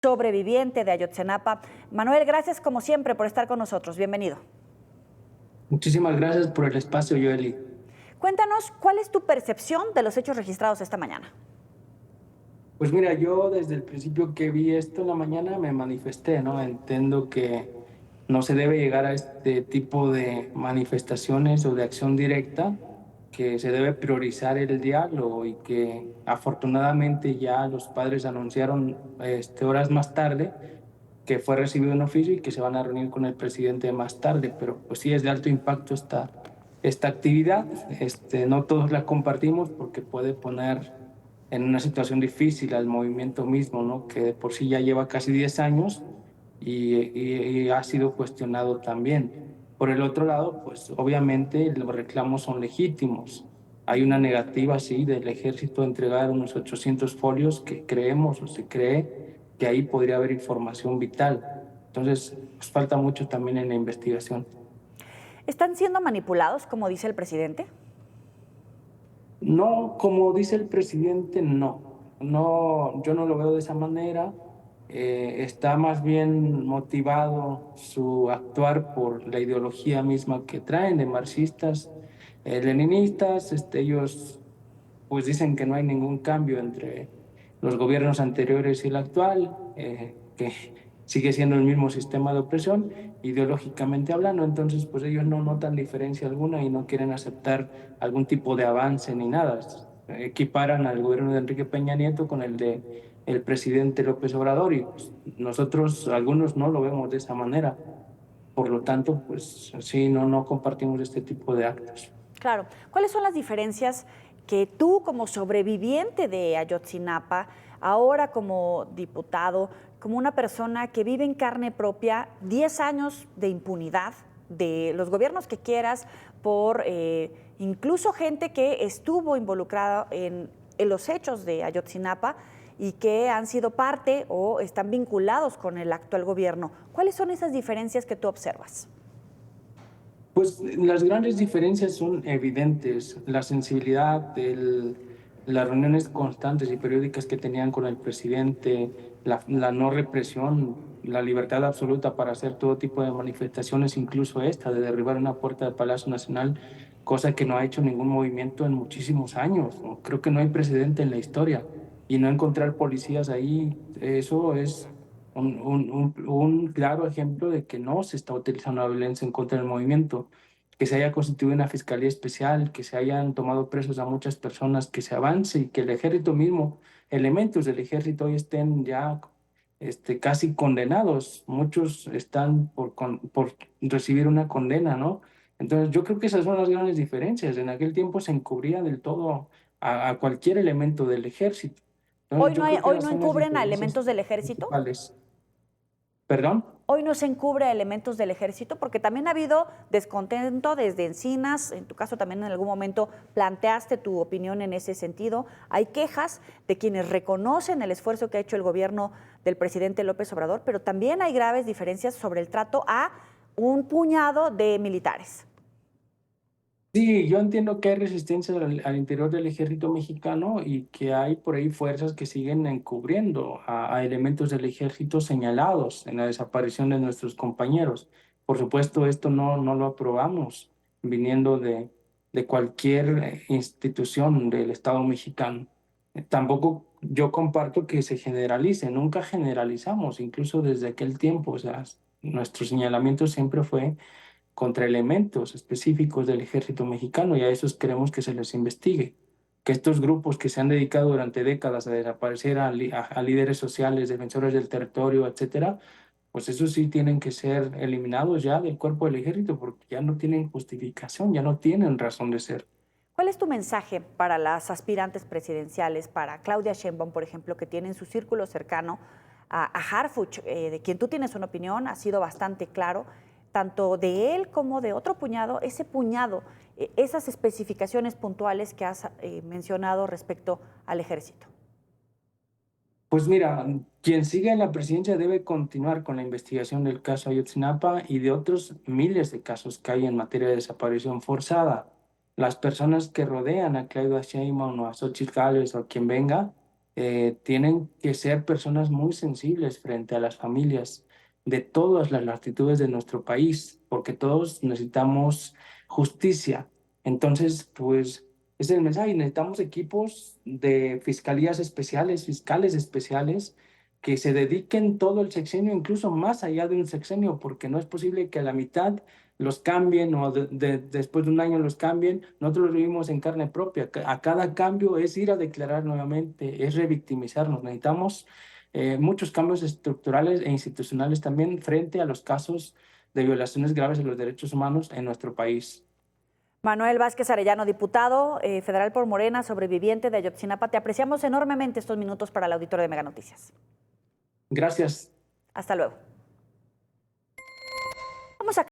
Sobreviviente de Ayotzinapa. Manuel, gracias como siempre por estar con nosotros. Bienvenido. Muchísimas gracias por el espacio, Yoeli. Cuéntanos, ¿cuál es tu percepción de los hechos registrados esta mañana? Pues mira, yo desde el principio que vi esto en la mañana me manifesté, ¿no? Entiendo que no se debe llegar a este tipo de manifestaciones o de acción directa, que se debe priorizar el diálogo y que afortunadamente ya los padres anunciaron horas más tarde que fue recibido un oficio y que se van a reunir con el presidente más tarde, pero pues sí es de alto impacto esta actividad. No todos la compartimos porque puede poner en una situación difícil al movimiento mismo, ¿no? Que de por sí ya lleva casi 10 años y ha sido cuestionado también. Por el otro lado, pues obviamente los reclamos son legítimos. Hay una negativa, sí, del ejército a entregar unos 800 folios que creemos o se cree que ahí podría haber información vital. Entonces, pues falta mucho también en la investigación. ¿Están siendo manipulados, como dice el presidente? No, como dice el presidente, no. No, yo no lo veo de esa manera. Está más bien motivado su actuar por la ideología misma que traen de marxistas, leninistas. Ellos pues dicen que no hay ningún cambio entre los gobiernos anteriores y el actual, que sigue siendo el mismo sistema de opresión, ideológicamente hablando. Entonces, pues ellos no notan diferencia alguna y no quieren aceptar algún tipo de avance ni nada. Equiparan al gobierno de Enrique Peña Nieto con el de el presidente López Obrador y pues, nosotros, algunos no lo vemos de esa manera. Por lo tanto, pues sí, no compartimos este tipo de actos. Claro. ¿Cuáles son las diferencias que tú, como sobreviviente de Ayotzinapa, ahora como diputado, como una persona que vive en carne propia 10 años de impunidad de los gobiernos que quieras, por incluso gente que estuvo involucrada en los hechos de Ayotzinapa y que han sido parte o están vinculados con el actual gobierno? ¿Cuáles son esas diferencias que tú observas? Pues las grandes diferencias son evidentes. La sensibilidad, las reuniones constantes y periódicas que tenían con el presidente, la no represión, la libertad absoluta para hacer todo tipo de manifestaciones, incluso esta de derribar una puerta del Palacio Nacional, cosa que no ha hecho ningún movimiento en muchísimos años. ¿No? Creo que no hay precedente en la historia. Y no encontrar policías ahí, eso es un claro ejemplo de que no se está utilizando la violencia en contra del movimiento, que se haya constituido una fiscalía especial, que se hayan tomado presos a muchas personas, que se avance y que el ejército mismo, elementos del ejército hoy estén ya casi condenados. Muchos están por recibir una condena, ¿no? Entonces yo creo que esas son las grandes diferencias. En aquel tiempo se encubría del todo a cualquier elemento del ejército. Entonces yo creo que Hoy esas no son las encubren a diferencias elementos del ejército. principales. ¿Perdón? Hoy no se encubre a elementos del ejército, porque también ha habido descontento desde Encinas. En tu caso también en algún momento planteaste tu opinión en ese sentido. Hay quejas de quienes reconocen el esfuerzo que ha hecho el gobierno del presidente López Obrador, pero también hay graves diferencias sobre el trato a un puñado de militares. Sí, yo entiendo que hay resistencia al interior del ejército mexicano y que hay por ahí fuerzas que siguen encubriendo a elementos del ejército señalados en la desaparición de nuestros compañeros. Por supuesto, esto no lo aprobamos viniendo de cualquier institución del Estado mexicano. Tampoco yo comparto que se generalice, nunca generalizamos, incluso desde aquel tiempo. O sea, nuestro señalamiento siempre fue contra elementos específicos del ejército mexicano y a esos queremos que se les investigue. Que estos grupos que se han dedicado durante décadas a desaparecer a líderes sociales, defensores del territorio, etcétera, pues esos sí tienen que ser eliminados ya del cuerpo del ejército porque ya no tienen justificación, ya no tienen razón de ser. ¿Cuál es tu mensaje para las aspirantes presidenciales, para Claudia Sheinbaum, por ejemplo, que tiene en su círculo cercano a Harfuch, de quien tú tienes una opinión, ha sido bastante claro, tanto de él como de otro puñado, ese puñado, esas especificaciones puntuales que has mencionado respecto al ejército? Pues mira, quien siga en la presidencia debe continuar con la investigación del caso Ayotzinapa y de otros miles de casos que hay en materia de desaparición forzada. Las personas que rodean a Claudia Sheinbaum o a Xóchitl Gálvez o a quien venga, tienen que ser personas muy sensibles frente a las familias de todas las latitudes de nuestro país, porque todos necesitamos justicia. Entonces, pues ese es el mensaje. Necesitamos equipos de fiscalías especiales, fiscales especiales, que se dediquen todo el sexenio, incluso más allá de un sexenio, porque no es posible que a la mitad los cambien o después de un año los cambien. Nosotros lo vivimos en carne propia. A cada cambio es ir a declarar nuevamente, es revictimizarnos. Necesitamos muchos cambios estructurales e institucionales también frente a los casos de violaciones graves de los derechos humanos en nuestro país. Manuel Vázquez Arellano, diputado federal por Morena, sobreviviente de Ayotzinapa, te apreciamos enormemente estos minutos para el auditorio de Mega Noticias. Gracias. Hasta luego. Vamos a